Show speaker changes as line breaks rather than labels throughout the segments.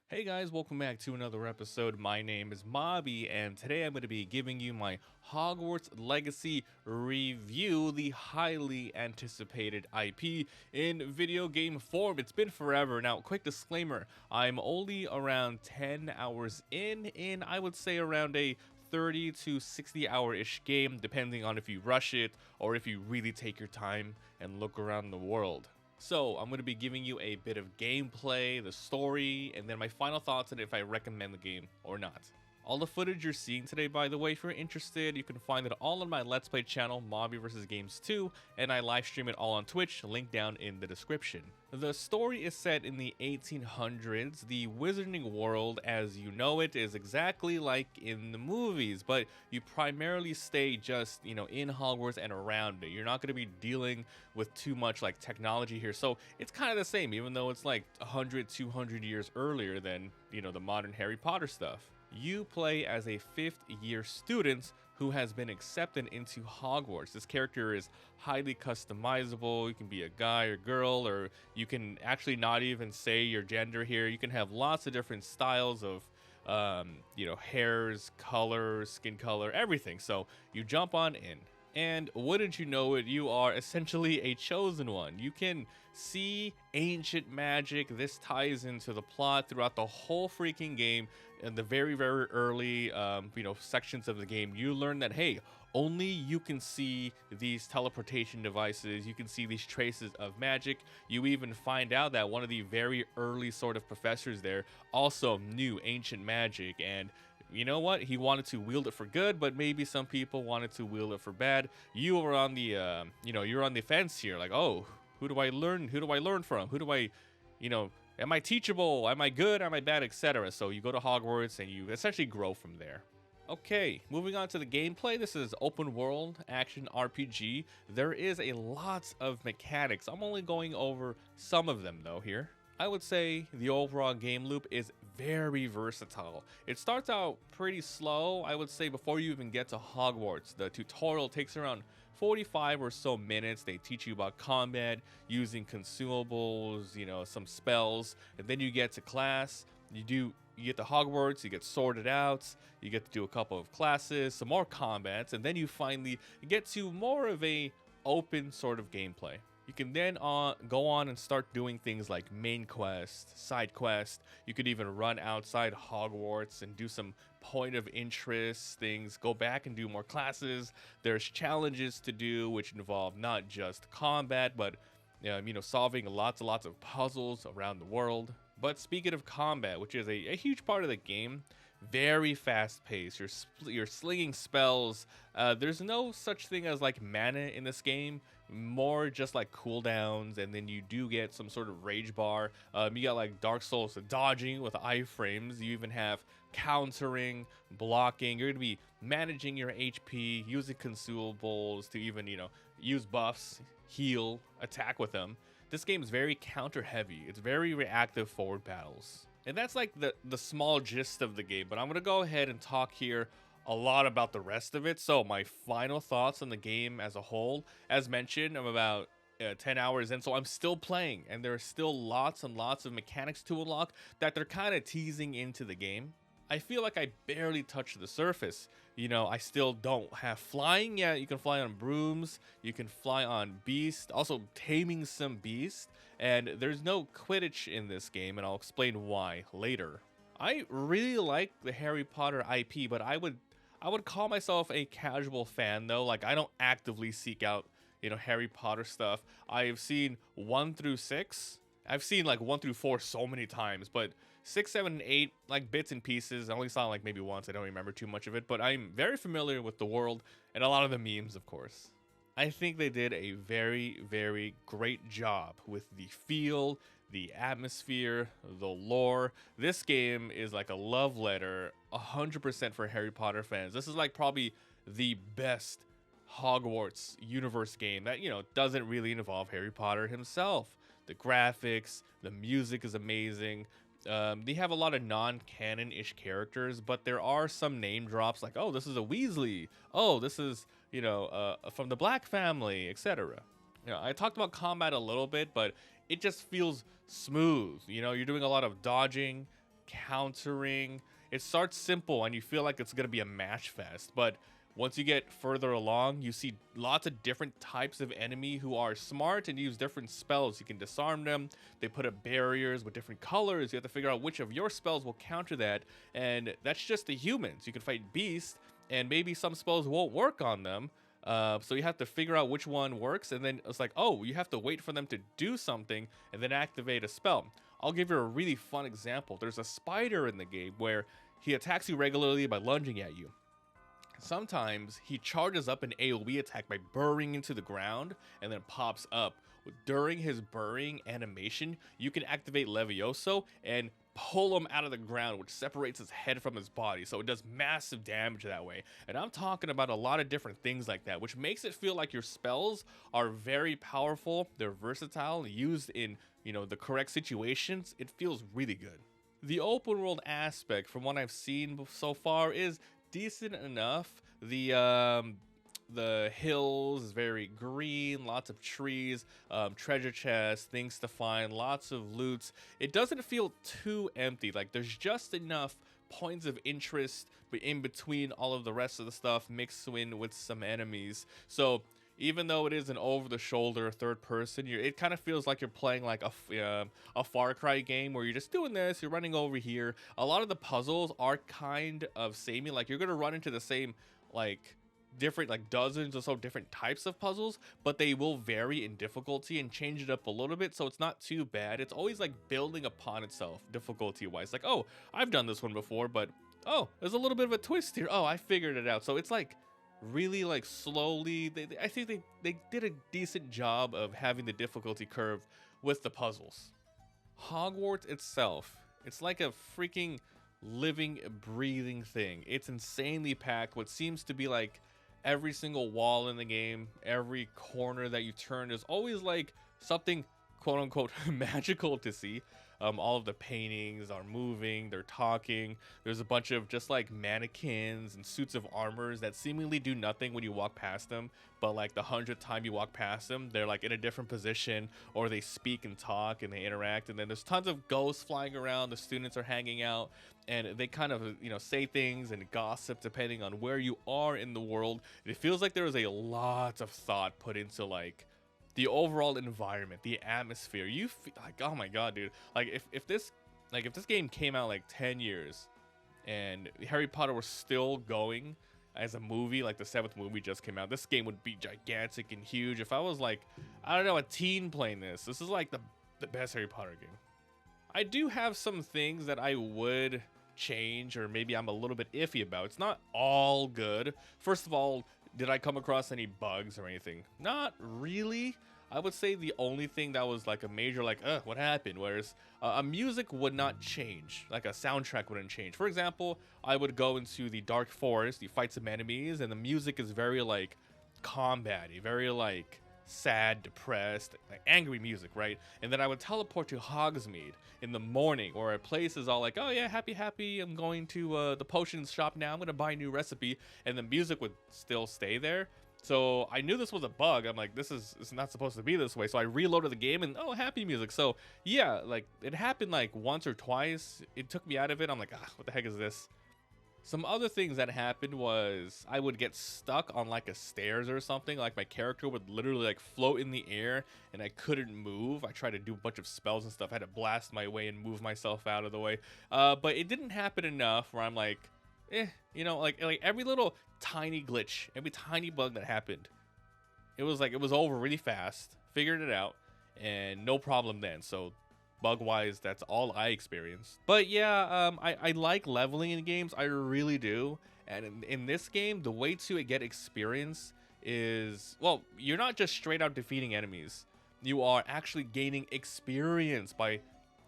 Hey guys, welcome back to another episode. My name is Mobby, and today I'm going to be giving you my Hogwarts Legacy review, the highly anticipated IP in video game form. It's been forever. Now, quick disclaimer, I'm only around 10 hours in I would say around a 30 to 60 hour-ish game, depending on if you rush it or if you really take your time and look around the world. So I'm going to be giving you a bit of gameplay, the story, and then my final thoughts on if I recommend the game or not. All the footage you're seeing today, by the way, if you're interested, you can find it all on my Let's Play channel, MabiVsGames 2, and I live stream it all on Twitch, link down in the description. The story is set in the 1800s. The wizarding world, as you know it, is exactly like in the movies, but you primarily stay just, in Hogwarts and around it. You're not going to be dealing with too much like technology here, so it's kind of the same, even though it's like 100, 200 years earlier than, the modern Harry Potter stuff. You play as a 5th year student who has been accepted into Hogwarts. This character is highly customizable. You can be a guy or girl, or you can actually not even say your gender here. You can have lots of different styles of hairs, color, skin color, everything. So you jump on in. And wouldn't you know it, you are essentially a chosen one. You can see ancient magic. This ties into the plot throughout the whole freaking game. In the very, very early, sections of the game, you learn that, hey, only you can see these teleportation devices. You can see these traces of magic. You even find out that one of the very early sort of professors there also knew ancient magic, and you know what? He wanted to wield it for good, but maybe some people wanted to wield it for bad. You were on the, you're on the fence here. Like, oh, who do I learn? Who do I learn from? Who do I, am I teachable? Am I good? Am I bad? Etc. So you go to Hogwarts and you essentially grow from there. Okay, moving on to the gameplay. This is open world action RPG. There is a lot of mechanics. I'm only going over some of them though here. I would say the overall game loop is very versatile. It starts out pretty slow, I would say, before you even get to Hogwarts. The tutorial takes around 45 or so minutes. They teach you about combat, using consumables, some spells, and then you get to class. You get to Hogwarts, you get sorted out, you get to do a couple of classes, some more combats, and then you finally get to more of a open sort of gameplay. You can then go on and start doing things like main quest, side quest. You could even run outside Hogwarts and do some point of interest things, go back and do more classes. There's challenges to do, which involve not just combat, but solving lots and lots of puzzles around the world. But speaking of combat, which is a huge part of the game, very fast paced. You're slinging spells. There's no such thing as like mana in this game, more just like cooldowns, and then you do get some sort of rage bar. You got like Dark Souls dodging with iframes. You even have countering, blocking. You're gonna be managing your HP, using consumables to even use buffs, heal, attack with them. This game is very counter heavy. It's very reactive forward battles. And that's like the small gist of the game, but I'm going to go ahead and talk here a lot about the rest of it. So my final thoughts on the game as a whole, as mentioned, I'm about 10 hours in, so I'm still playing, and there are still lots and lots of mechanics to unlock that they're kind of teasing into the game. I feel like I barely touched the surface. I still don't have flying yet. You can fly on brooms, you can fly on beasts, also taming some beasts, and there's no Quidditch in this game, and I'll explain why later. I really like the Harry Potter IP, but I would call myself a casual fan though. Like, I don't actively seek out, Harry Potter stuff. I've seen 1 through 6. I've seen like 1 through 4 so many times, but 6, 7, and 8, like bits and pieces. I only saw like maybe once. I don't remember too much of it, but I'm very familiar with the world and a lot of the memes, of course. I think they did a very, very great job with the feel, the atmosphere, the lore. This game is like a love letter, 100% for Harry Potter fans. This is like probably the best Hogwarts universe game that, doesn't really involve Harry Potter himself. The graphics, the music is amazing. They have a lot of non-canon-ish characters, but there are some name drops like, oh, this is a Weasley. Oh, this is, from the Black family, etc. I talked about combat a little bit, but it just feels smooth. You're doing a lot of dodging, countering. It starts simple and you feel like it's going to be a match fest, but once you get further along, you see lots of different types of enemy who are smart and use different spells. You can disarm them. They put up barriers with different colors. You have to figure out which of your spells will counter that. And that's just the humans. You can fight beasts, and maybe some spells won't work on them. So you have to figure out which one works, and then it's like, oh, you have to wait for them to do something and then activate a spell. I'll give you a really fun example. There's a spider in the game where he attacks you regularly by lunging at you. Sometimes he charges up an AoE attack by burrowing into the ground and then pops up. During his burrowing animation, you can activate Levioso and pull him out of the ground, which separates his head from his body. So it does massive damage that way. And I'm talking about a lot of different things like that, which makes it feel like your spells are very powerful. They're versatile, used in, the correct situations. It feels really good. The open world aspect, from what I've seen so far, is decent enough. The hills is very green, lots of trees, treasure chests, things to find, lots of loots. It doesn't feel too empty. Like there's just enough points of interest in between all of the rest of the stuff mixed in with some enemies. So even though it is an over-the-shoulder third person, it kind of feels like you're playing like a Far Cry game where you're just doing this, you're running over here. A lot of the puzzles are kind of samey. Like you're gonna run into the same different dozens or so different types of puzzles, but they will vary in difficulty and change it up a little bit, so it's not too bad. It's always like building upon itself difficulty wise. Like, oh, I've done this one before, but oh, there's a little bit of a twist here. Oh, I figured it out. So it's like really slowly. I think they did a decent job of having the difficulty curve with the puzzles. Hogwarts itself, it's like a freaking living, breathing thing. It's insanely packed. What seems to be like every single wall in the game, every corner that you turn, is always like something quote unquote magical to see. All of the paintings are moving, they're talking. There's a bunch of just like mannequins and suits of armors that seemingly do nothing when you walk past them, but like the 100th time you walk past them, they're like in a different position, or they speak and talk and they interact. And then there's tons of ghosts flying around. The students are hanging out and they kind of say things and gossip depending on where you are in the world. It feels like there was a lot of thought put into like the overall environment, the atmosphere. You feel like, oh my god, dude. Like if this game came out like 10 years and Harry Potter was still going as a movie, like the 7th movie just came out, this game would be gigantic and huge. If I was like, I don't know, a teen playing this is like the best Harry Potter game. I do have some things that I would change, or maybe I'm a little bit iffy about. It's not all good. First of all, did I come across any bugs or anything? Not really. I would say the only thing that was like a major what happened, whereas a music would not change, like a soundtrack wouldn't change. For example, I would go into the dark forest, you fight some enemies, and the music is very like combat-y, very like sad, depressed, like angry music, right? And then I would teleport to Hogsmeade in the morning, or a place is all like, oh yeah, happy, I'm going to the potions shop now, I'm gonna buy a new recipe, and the music would still stay there. So I knew this was a bug. I'm like, it's not supposed to be this way. So I reloaded the game and happy music. So yeah, like it happened like once or twice. It took me out of it. I'm like, what the heck is this? Some other things that happened was I would get stuck on like a stairs or something. Like my character would literally like float in the air and I couldn't move. I tried to do a bunch of spells and stuff. I had to blast my way and move myself out of the way. But it didn't happen enough where I'm like, like every little tiny glitch, every tiny bug that happened, it was over really fast. Figured it out and no problem then. So bug wise, that's all I experienced. But yeah, I like leveling in games, I really do. And in this game, the way to get experience is, well, you're not just straight out defeating enemies. You are actually gaining experience by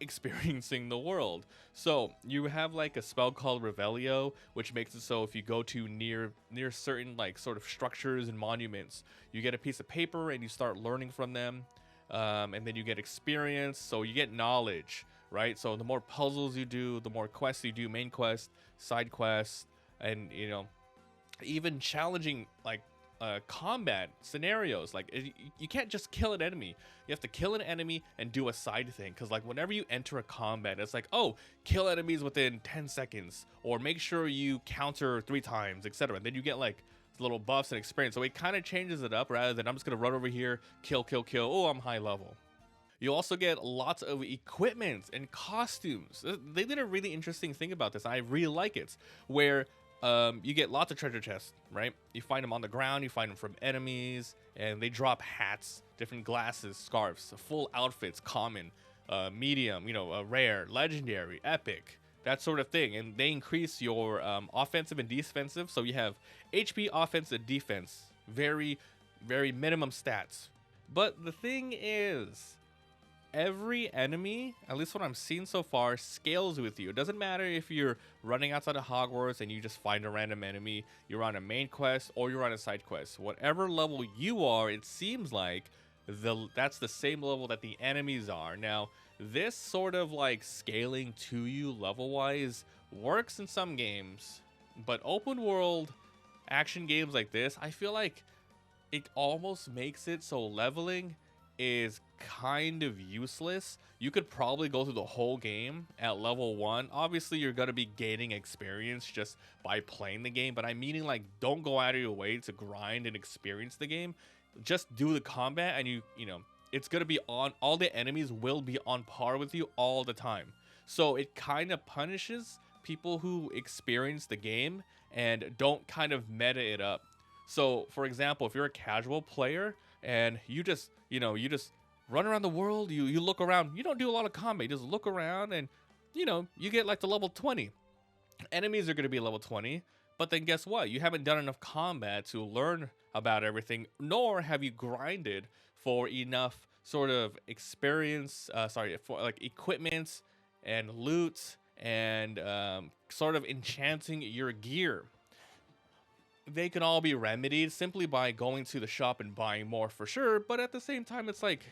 experiencing the world. So you have like a spell called Revelio, which makes it so if you go to near certain like sort of structures and monuments, you get a piece of paper and you start learning from them. And then you get experience, so you get knowledge, right? So the more puzzles you do, the more quests you do, main quest, side quests, and even challenging like combat scenarios. Like you can't just kill an enemy. You have to kill an enemy and do a side thing, because like whenever you enter a combat, it's like, oh, kill enemies within 10 seconds, or make sure you counter 3 times, etc. And then you get like little buffs and experience. So it kind of changes it up, rather than I'm just gonna run over here, kill, oh, I'm high level. You also get lots of equipment and costumes. They did a really interesting thing about this. I really like it, where you get lots of treasure chests, right? You find them on the ground, you find them from enemies, and they drop hats, different glasses, scarves, full outfits, common, medium, rare, legendary, epic, that sort of thing. And they increase your offensive and defensive. So you have HP, offense, and defense. Very, very minimum stats. But the thing is, every enemy, at least what I'm seeing so far, scales with you. It doesn't matter if you're running outside of Hogwarts and you just find a random enemy, you're on a main quest, or you're on a side quest. Whatever level you are, it seems like that's the same level that the enemies are. Now, this sort of like scaling to you level-wise works in some games, but open world action games like this, I feel like it almost makes it so leveling is kind of useless. You could probably go through the whole game at level 1. Obviously, you're going to be gaining experience just by playing the game, but I'm meaning like don't go out of your way to grind and experience the game. Just do the combat, and you know, it's going to be on, all the enemies will be on par with you all the time. So it kind of punishes people who experience the game and don't kind of meta it up. So for example, if you're a casual player and you just run around the world, you look around, you don't do a lot of combat, you just look around, and you get like to level 20. Enemies are going to be level 20, but then guess what? You haven't done enough combat to learn about everything, nor have you grinded for enough sort of experience, for like equipment and loot and sort of enchanting your gear. They can all be remedied simply by going to the shop and buying more, for sure, but at the same time, it's like,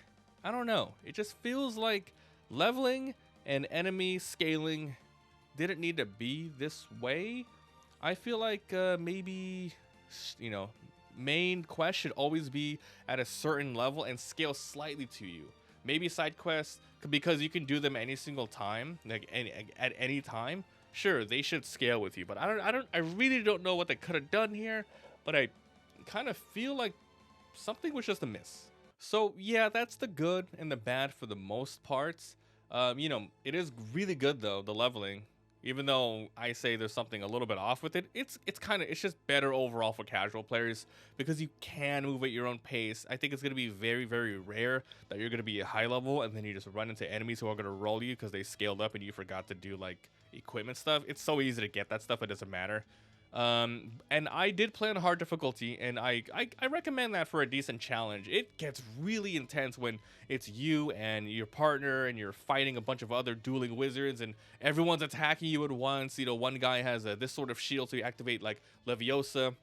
I don't know, it just feels like leveling and enemy scaling didn't need to be this way. I feel like maybe, main quest should always be at a certain level and scale slightly to you. Maybe side quests, because you can do them any single time, like at any time. Sure, they should scale with you, but I really don't know what they could have done here, but I kind of feel like something was just a miss. So yeah, that's the good and the bad for the most parts. It is really good though, the leveling. Even though I say there's something a little bit off with it, it's just better overall for casual players because you can move at your own pace. I think it's going to be very, very rare that you're going to be a high level and then you just run into enemies who are going to roll you because they scaled up and you forgot to do like equipment stuff. It's so easy to get that stuff, it doesn't matter. And I did play on hard difficulty, and I recommend that for a decent challenge. It gets really intense when it's you and your partner and you're fighting a bunch of other dueling wizards and everyone's attacking you at once. One guy has this sort of shield, so you activate like Leviosa.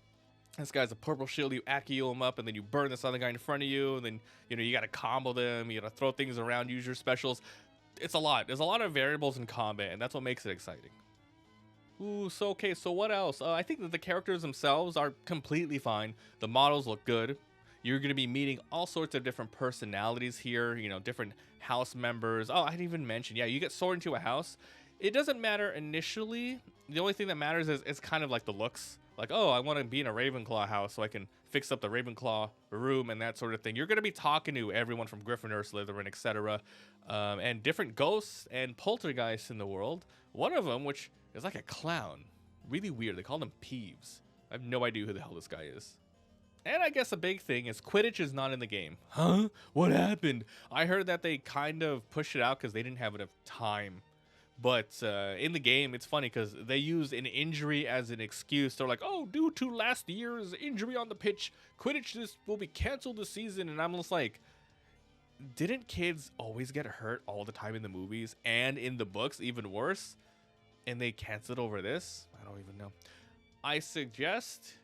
This guy's a purple shield, you Accio him up, and then you burn this other guy in front of you, and then you gotta combo them, you gotta throw things around, use your specials. It's a lot. There's a lot of variables in combat, and that's what makes it exciting. Ooh, so what else? I think that the characters themselves are completely fine. The models look good. You're going to be meeting all sorts of different personalities here, different house members. Oh, I didn't even mention, yeah, you get sorted into a house. It doesn't matter initially. The only thing that matters is kind of like the looks. Like, oh, I want to be in a Ravenclaw house so I can fix up the Ravenclaw room and that sort of thing. You're going to be talking to everyone from Gryffindor, Slytherin, etc. And different ghosts and poltergeists in the world. One of them, which is like a clown. Really weird. They call him Peeves. I have no idea who the hell this guy is. And I guess a big thing is Quidditch is not in the game. Huh? What happened? I heard that they kind of pushed it out because they didn't have enough time. But in the game, it's funny because they use an injury as an excuse. They're like, oh, due to last year's injury on the pitch, Quidditch will be canceled this season. And I'm just like, didn't kids always get hurt all the time in the movies and in the books, even worse? And they canceled over this? I don't even know. I suggest,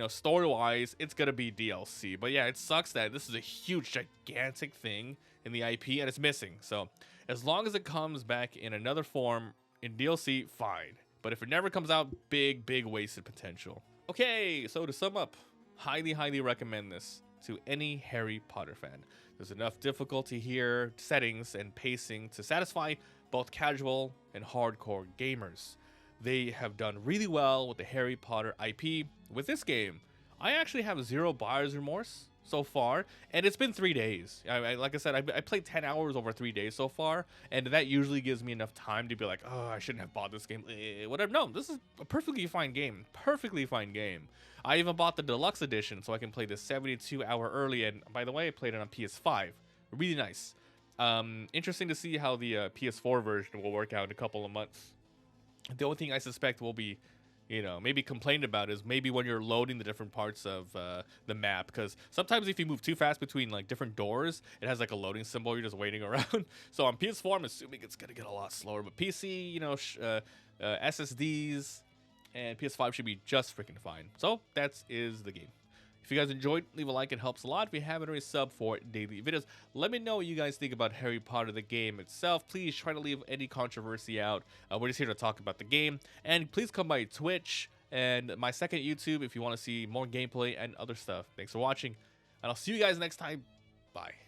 story-wise, it's going to be DLC. But yeah, it sucks that this is a huge, gigantic thing in the IP and it's missing. So as long as it comes back in another form in DLC, fine. But if it never comes out, big wasted potential. Okay, so to sum up, highly recommend this to any Harry Potter fan. There's enough difficulty here, settings, and pacing to satisfy both casual and hardcore gamers. They have done really well with the Harry Potter IP. With this game, I actually have zero buyer's remorse so far, and it's been 3 days. Like I said, I played 10 hours over 3 days so far, and that usually gives me enough time to be like, oh, I shouldn't have bought this game, whatever. No, this is a perfectly fine game. I even bought the deluxe edition so I can play this 72-hour early, and by the way, I played it on PS5. Really nice. Interesting to see how the PS4 version will work out in a couple of months. The only thing I suspect will be, maybe complained about is maybe when you're loading the different parts of the map, because sometimes if you move too fast between like different doors, it has like a loading symbol. You're just waiting around. So on PS4, I'm assuming it's gonna get a lot slower. But PC, SSDs and PS5 should be just freaking fine. So that is the game. If you guys enjoyed, leave a like. It helps a lot. If you haven't already subbed for daily videos, let me know what you guys think about Harry Potter, the game itself. Please try to leave any controversy out. We're just here to talk about the game. And please come by Twitch and my second YouTube if you want to see more gameplay and other stuff. Thanks for watching, and I'll see you guys next time. Bye.